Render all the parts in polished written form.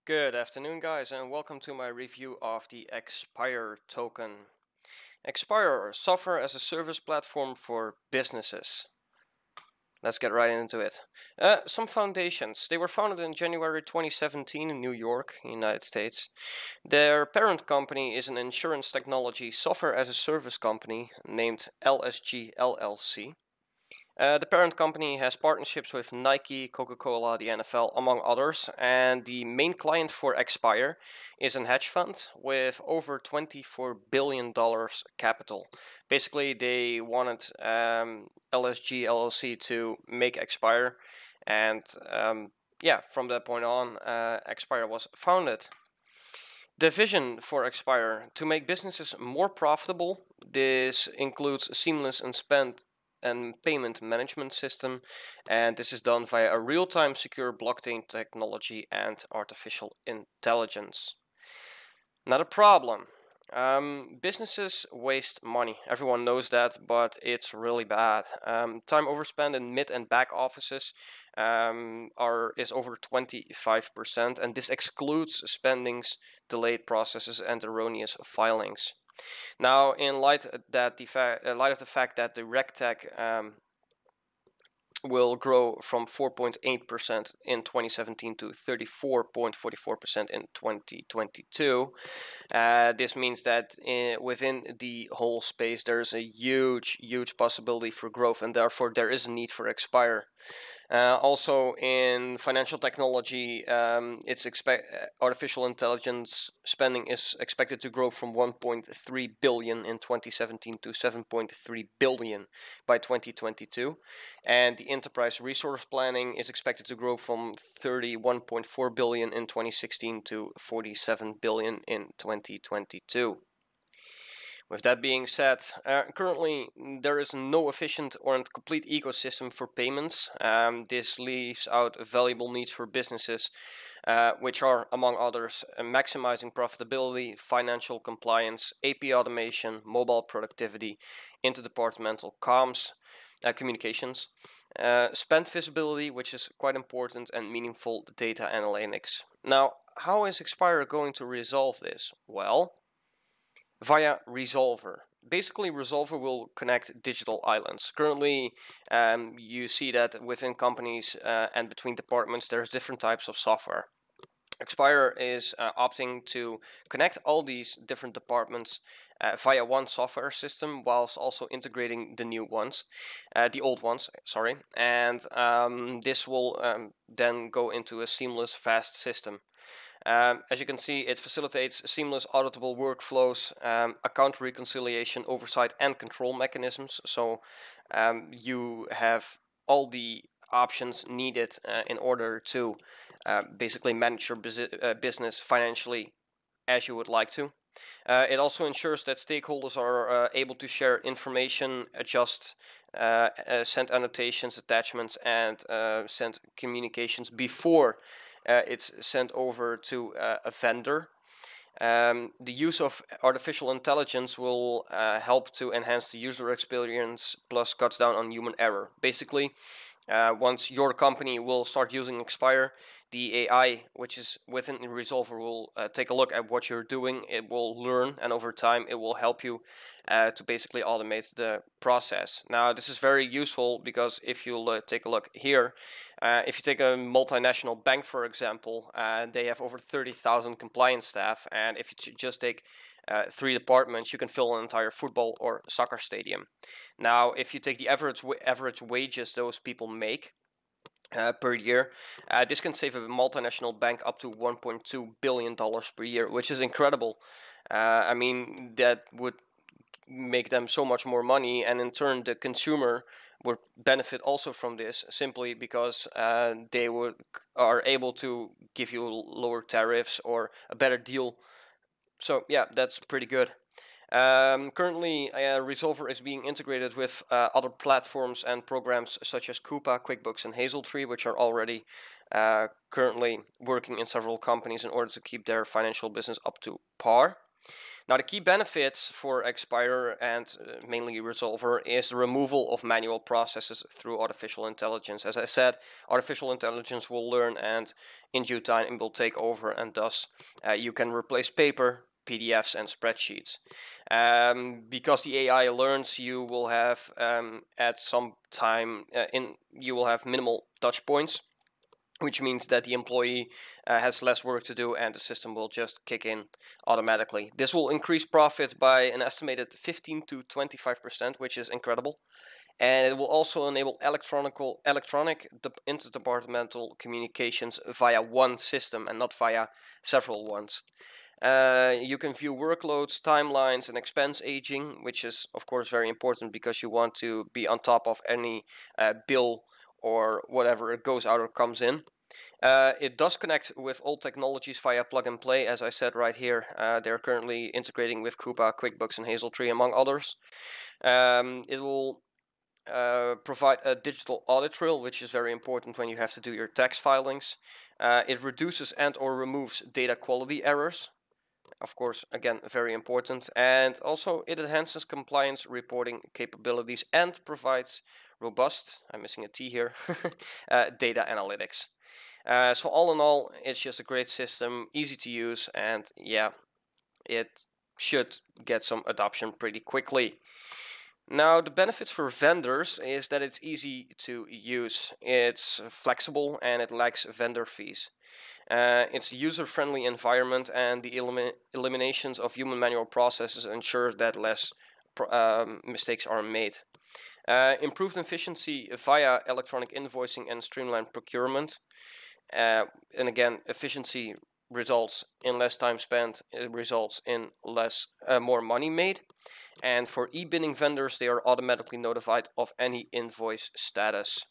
Good afternoon, guys, and welcome to my review of the Axpire token. Axpire, software as a service platform for businesses. Let's get right into it. Some foundations. They were founded in January 2017 in New York, United States. Their parent company is an insurance technology software as a service company named LSG LLC. The parent company has partnerships with Nike, Coca-Cola, the NFL, among others, and the main client for Axpire is a hedge fund with over $24 billion capital. Basically, they wanted LSG LLC to make Axpire, and yeah, from that point on, Axpire was founded. The vision for Axpire to make businesses more profitable. This includes seamless and spend and payment management system, and this is done via a real-time secure blockchain technology and artificial intelligence. Not a problem. Businesses waste money. Everyone knows that, but it's really bad. Time overspent in mid and back offices is over 25%, and this excludes spendings, delayed processes, and erroneous filings. Now, in light that light of the fact that the RegTech will grow from 4.8% in 2017 to 34.44% in 2022. This means that within the whole space, there's a huge possibility for growth, and therefore there is a need for Axpire. Also, in financial technology, artificial intelligence spending is expected to grow from 1.3 billion in 2017 to 7.3 billion by 2022, and the enterprise resource planning is expected to grow from 31.4 billion in 2016 to 47 billion in 2022. With that being said, currently there is no efficient or complete ecosystem for payments. This leaves out valuable needs for businesses, which are, among others, maximizing profitability, financial compliance, AP automation, mobile productivity, interdepartmental comms, communications, spend visibility, which is quite important, and meaningful data analytics. Now, how is Axpire going to resolve this? Well, via Resolver. Basically, Resolver will connect digital islands. Currently, you see that within companies and between departments, there's different types of software. Axpire is opting to connect all these different departments via one software system, whilst also integrating the old ones, sorry, and this will then go into a seamless, fast system. As you can see, it facilitates seamless auditable workflows, account reconciliation, oversight, and control mechanisms. So you have all the options needed in order to basically manage your business financially as you would like to. It also ensures that stakeholders are able to share information, adjust, send annotations, attachments, and send communications before it's sent over to a vendor. The use of artificial intelligence will help to enhance the user experience, plus cuts down on human error. Basically, once your company will start using Axpire, the AI, which is within the Resolver, will take a look at what you're doing. It will learn, and over time, it will help you to basically automate the process. Now, this is very useful because if you'll take a look here, if you take a multinational bank, for example, they have over 30,000 compliance staff, and if you just take 3 departments, you can fill an entire football or soccer stadium. Now, if you take the average wages those people make per year, this can save a multinational bank up to $1.2 billion per year, which is incredible. I mean, that would make them so much more money, and in turn, the consumer would benefit also from this, simply because they are able to give you lower tariffs or a better deal. So yeah, that's pretty good. Currently, Resolver is being integrated with other platforms and programs such as Coupa, QuickBooks, and Hazeltree, which are already currently working in several companies in order to keep their financial business up to par. Now, the key benefits for Axpire and mainly Resolver is the removal of manual processes through artificial intelligence. As I said, artificial intelligence will learn, and in due time it will take over, and thus you can replace paper, PDFs, and spreadsheets. Because the AI learns, you will have at some time you will have minimal touch points, which means that the employee has less work to do and the system will just kick in automatically. This will increase profit by an estimated 15 to 25%, which is incredible. And it will also enable electronic interdepartmental communications via one system and not via several ones. You can view workloads, timelines, and expense aging, which is of course very important because you want to be on top of any bill or whatever it goes out or comes in. It does connect with old technologies via plug and play, as I said right here. They're currently integrating with Coupa, QuickBooks, and Hazeltree, among others. It will provide a digital audit trail, which is very important when you have to do your tax filings. It reduces and or removes data quality errors. Of course, again, very important. And also it enhances compliance reporting capabilities and provides robust, I'm missing a T here, data analytics. So all in all, it's just a great system, easy to use, and yeah, it should get some adoption pretty quickly. Now, the benefits for vendors is that it's easy to use, it's flexible, and it lacks vendor fees. It's a user-friendly environment, and the eliminations of human manual processes ensure that less mistakes are made. Improved efficiency via electronic invoicing and streamlined procurement. And again, efficiency results in less time spent, it results in more money made. And for e-binning vendors, they are automatically notified of any invoice status.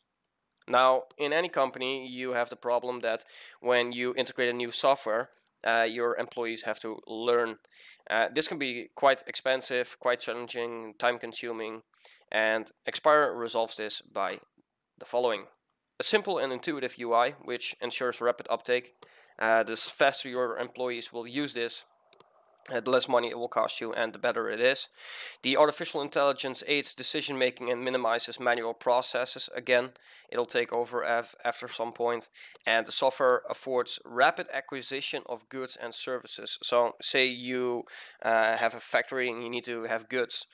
Now, in any company, you have the problem that when you integrate a new software, your employees have to learn. This can be quite expensive, quite challenging, time-consuming, and Axpire resolves this by the following. A simple and intuitive UI, which ensures rapid uptake. The faster your employees will use this, the less money it will cost you and the better it is. The artificial intelligence aids decision making and minimizes manual processes. Again, it'll take over after some point. And the software affords rapid acquisition of goods and services. So say you have a factory and you need to have goods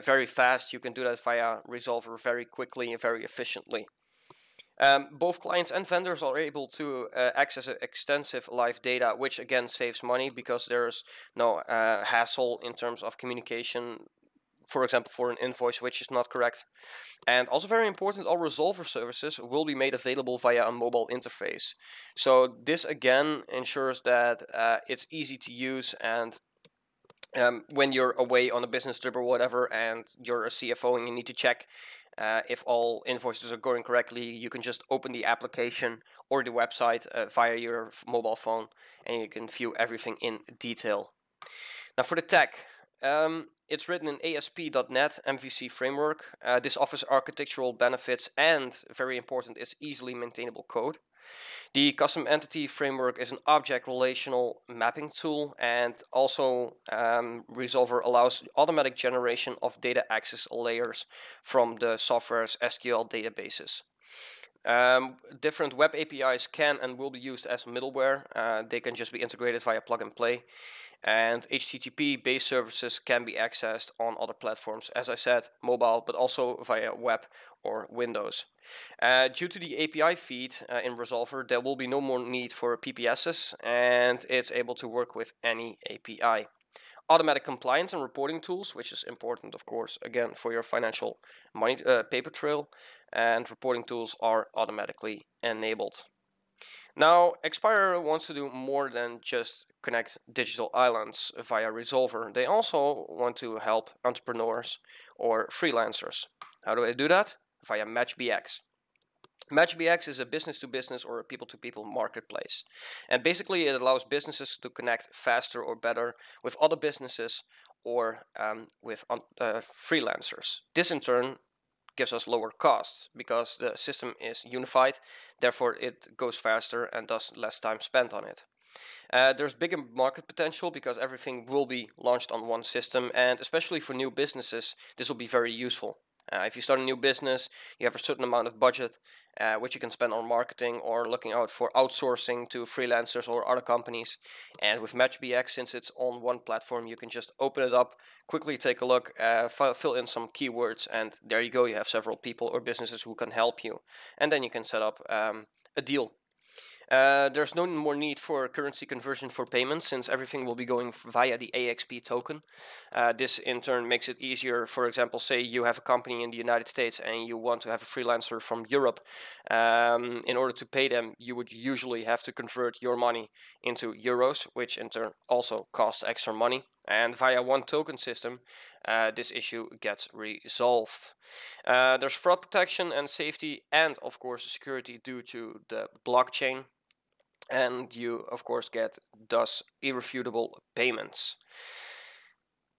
very fast. You can do that via Resolver very quickly and very efficiently. Both clients and vendors are able to access extensive live data, which again saves money because there's no hassle in terms of communication, for example, for an invoice which is not correct. And also very important, all Resolver services will be made available via a mobile interface. So this again ensures that it's easy to use, and when you're away on a business trip or whatever and you're a CFO and you need to check if all invoices are going correctly, you can just open the application or the website via your mobile phone and you can view everything in detail. Now for the tech, it's written in ASP.NET MVC framework. This offers architectural benefits and, very important, is easily maintainable code. The custom entity framework is an object relational mapping tool, and also Resolver allows automatic generation of data access layers from the software's SQL databases. Different web APIs can and will be used as middleware. They can just be integrated via plug and play. And HTTP-based services can be accessed on other platforms, as I said, mobile, but also via web or Windows. Due to the API feed in Resolver, there will be no more need for PPSs, and it's able to work with any API. Automatic compliance and reporting tools, which is important, of course, again, for your financial money paper trail, and reporting tools are automatically enabled. Now, Axpire wants to do more than just connect digital islands via Resolver. They also want to help entrepreneurs or freelancers. How do they do that? Via MatchBX. MatchBX is a business-to-business or a people-to-people marketplace. And basically it allows businesses to connect faster or better with other businesses or with freelancers. This in turn gives us lower costs because the system is unified, therefore it goes faster and thus less time spent on it. There's bigger market potential because everything will be launched on one system, and especially for new businesses, this will be very useful. If you start a new business, you have a certain amount of budget, which you can spend on marketing or looking out for outsourcing to freelancers or other companies. And with MatchBX, since it's on one platform, you can just open it up, quickly take a look, fill in some keywords, and there you go. You have several people or businesses who can help you. And then you can set up a deal. There's no more need for currency conversion for payments since everything will be going via the AXP token. This in turn makes it easier. For example, say you have a company in the United States and you want to have a freelancer from Europe. In order to pay them, you would usually have to convert your money into euros, which in turn also costs extra money. And via one token system, this issue gets resolved. There's fraud protection and safety, and of course security due to the blockchain. And you of course get thus irrefutable payments.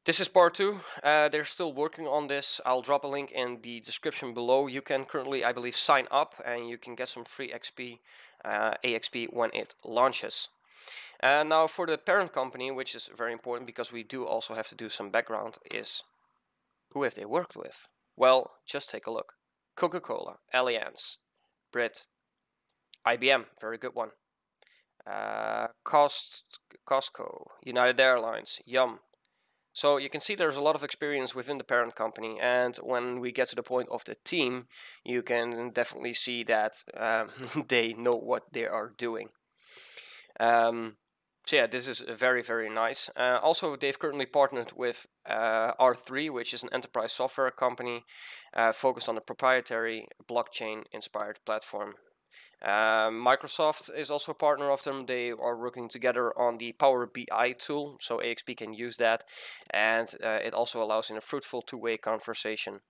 This is part 2. They're still working on this. I'll drop a link in the description below. You can currently, I believe, sign up and you can get some free AXP when it launches. And now for the parent company, which is very important because we do also have to do some background, is who have they worked with? Well, just take a look. Coca-Cola, Allianz, Brit, IBM, very good one. Costco, United Airlines, Yum. So you can see there's a lot of experience within the parent company, and when we get to the point of the team, you can definitely see that they know what they are doing. So yeah, this is very, very nice. Also, they've currently partnered with R3, which is an enterprise software company focused on a proprietary blockchain-inspired platform. Microsoft is also a partner of them. They are working together on the Power BI tool, so AXP can use that, and it also allows in a fruitful two-way conversation.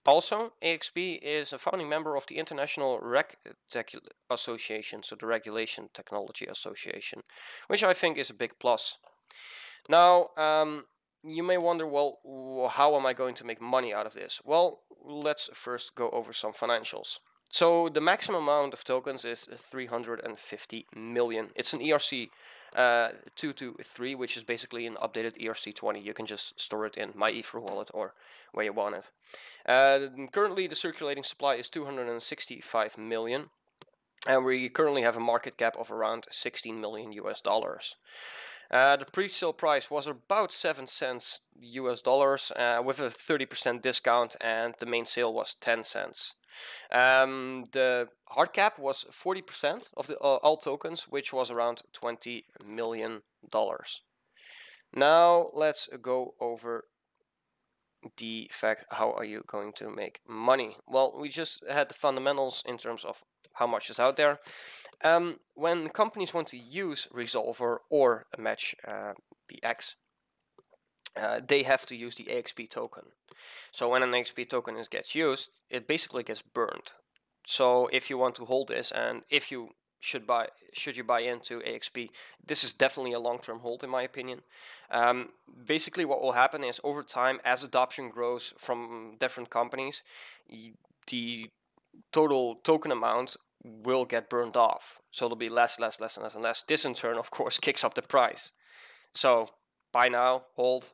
Also, AXP is a founding member of the International RegTech Association, so the Regulation Technology Association, which I think is a big plus. Now, you may wonder, well, how am I going to make money out of this? Well, let's first go over some financials. So the maximum amount of tokens is 350 million. It's an ERC 223, which is basically an updated ERC20. You can just store it in my Ether wallet or where you want it. Currently, the circulating supply is 265 million, and we currently have a market cap of around 16 million US dollars. The pre-sale price was about 7 cents US dollars with a 30% discount, and the main sale was 10 cents. The hard cap was 40% of the all tokens, which was around $20 million. Now let's go over the fact, how are you going to make money? Well, we just had the fundamentals in terms of how much is out there. When companies want to use Resolver or MatchBX, they have to use the AXP token. So when an AXP token gets used, it basically gets burned. So if you want to hold this, and if you should you buy into AXP, this is definitely a long-term hold in my opinion. Basically what will happen is over time, as adoption grows from different companies, the total token amount will get burned off. So it'll be less and less. This in turn, of course, kicks up the price. So buy now, hold,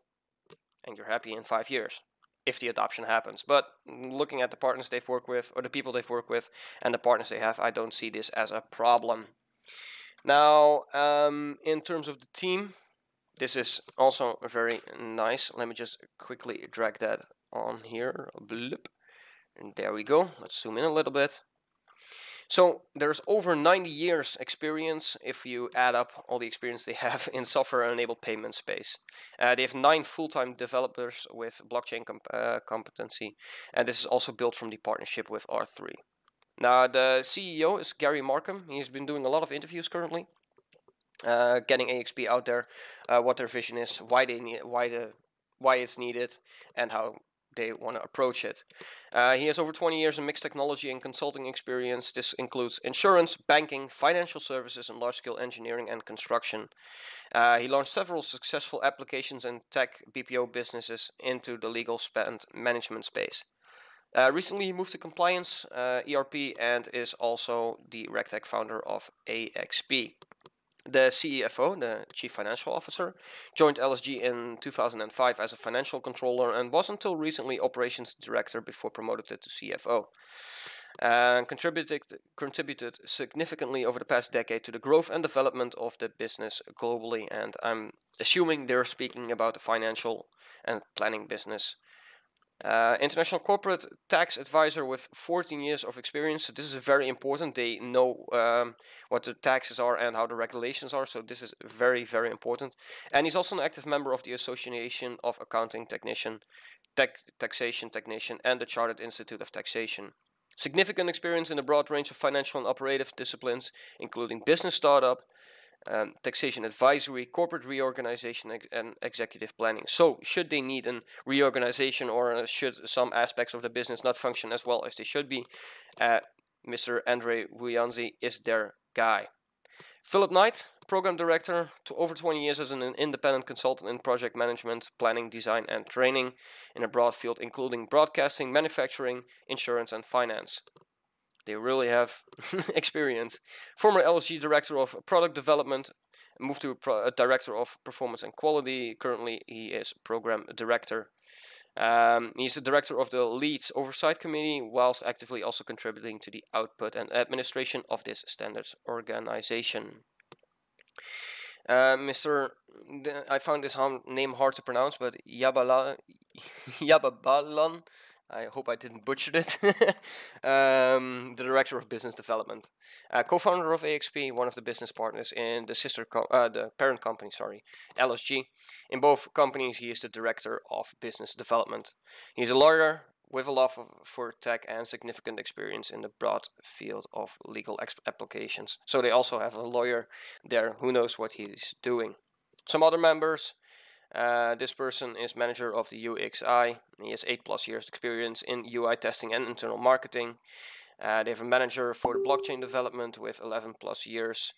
and you're happy in 5 years if the adoption happens. But looking at the partners they've worked with, or the people they've worked with, and the partners they have, I don't see this as a problem. Now, in terms of the team, this is also very nice. Let me just quickly drag that on here. Bloop. And there we go. Let's zoom in a little bit. So there's over 90 years experience if you add up all the experience they have in software-enabled payment space. They have 9 full-time developers with blockchain competency, and this is also built from the partnership with R3. Now the CEO is Gary Markham. He's been doing a lot of interviews currently, getting AXP out there, what their vision is, why it's needed, and how they want to approach it. He has over 20 years in mixed technology and consulting experience. This includes insurance, banking, financial services, and large-scale engineering and construction. He launched several successful applications and tech BPO businesses into the legal spend management space. Recently, he moved to compliance, ERP, and is also the RegTech founder of AXP. The CFO, the Chief Financial Officer, joined LSG in 2005 as a financial controller and was until recently operations director before promoted to CFO. And contributed significantly over the past decade to the growth and development of the business globally. And I'm assuming they're speaking about the financial and planning business. International corporate tax advisor with 14 years of experience. So this is very important. They know what the taxes are and how the regulations are. So this is very, very important. And he's also an active member of the Association of Accounting Technician, Taxation Technician, and the Chartered Institute of Taxation. Significant experience in a broad range of financial and operative disciplines, including business startup, taxation advisory, corporate reorganization, and executive planning. So, should they need a reorganization or should some aspects of the business not function as well as they should be, Mr. Andre Wuyanzi is their guy. Philip Knight, Program Director, over 20 years as an independent consultant in project management, planning, design, and training in a broad field including broadcasting, manufacturing, insurance, and finance. They really have experience. Former LSG Director of Product Development, moved to Director of Performance and Quality. Currently, he is Program Director. He's the Director of the Leads Oversight Committee, whilst actively also contributing to the output and administration of this standards organization. I found this name hard to pronounce, but Yababalan, I hope I didn't butcher it, the Director of Business Development. Co-founder of AXP, one of the business partners in the parent company, LSG. In both companies, he is the Director of Business Development. He's a lawyer with a love for tech and significant experience in the broad field of legal applications. So they also have a lawyer there who knows what he's doing. Some other members. This person is manager of the UXI. He has 8+ years experience in UI testing and internal marketing. They have a manager for the blockchain development with 11+ years.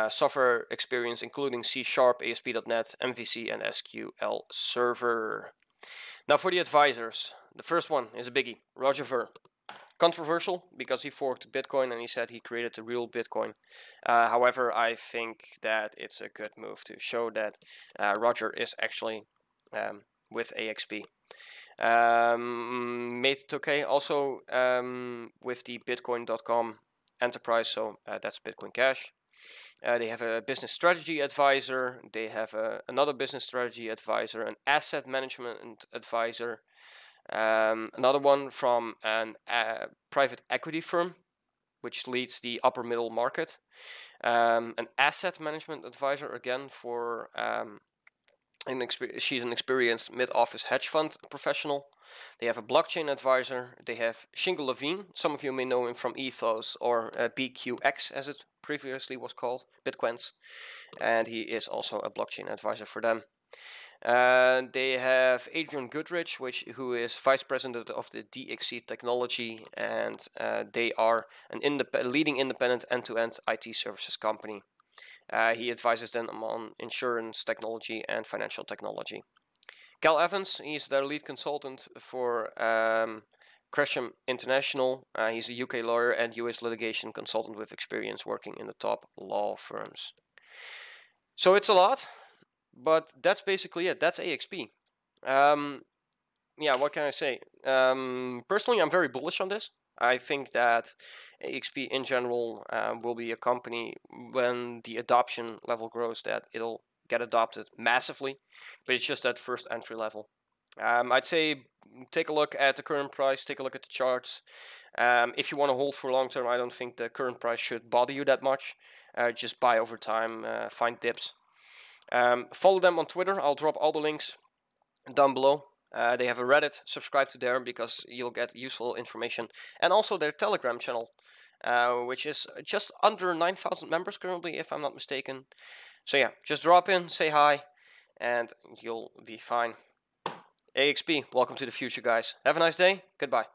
Software experience including C#, ASP.NET, MVC, and SQL Server. Now for the advisors. The first one is a biggie, Roger Ver. Controversial because he forked Bitcoin and he said he created the real Bitcoin. However, I think that it's a good move to show that Roger is actually with AXP. Mate Tokay also with the Bitcoin.com enterprise, so that's Bitcoin Cash. They have a business strategy advisor. They have another business strategy advisor, an asset management advisor. Another one from a private equity firm, which leads the upper middle market. An asset management advisor, again, for she's an experienced mid-office hedge fund professional. They have a blockchain advisor. They have Shingle Levine. Some of you may know him from Ethos or BQX, as it previously was called, Bitcoins. And he is also a blockchain advisor for them. They have Adrian Goodrich, who is vice president of the DXC Technology, and they are an leading independent end-to-end IT services company. He advises them on insurance technology and financial technology. Cal Evans, he's their lead consultant for Gresham International. He's a UK lawyer and US litigation consultant with experience working in the top law firms. So it's a lot. But that's basically it. That's AXP. Yeah, what can I say? Personally, I'm very bullish on this. I think that AXP in general will be a company when the adoption level grows that it'll get adopted massively. But it's just that first entry level. I'd say take a look at the current price. Take a look at the charts. If you want to hold for long term, I don't think the current price should bother you that much. Just buy over time, find dips. Follow them on Twitter. I'll drop all the links down below. They have a Reddit. Subscribe to there because you'll get useful information. And also their Telegram channel, which is just under 9,000 members currently, if I'm not mistaken. So yeah, just drop in, say hi, and you'll be fine. AXP, welcome to the future, guys. Have a nice day. Goodbye.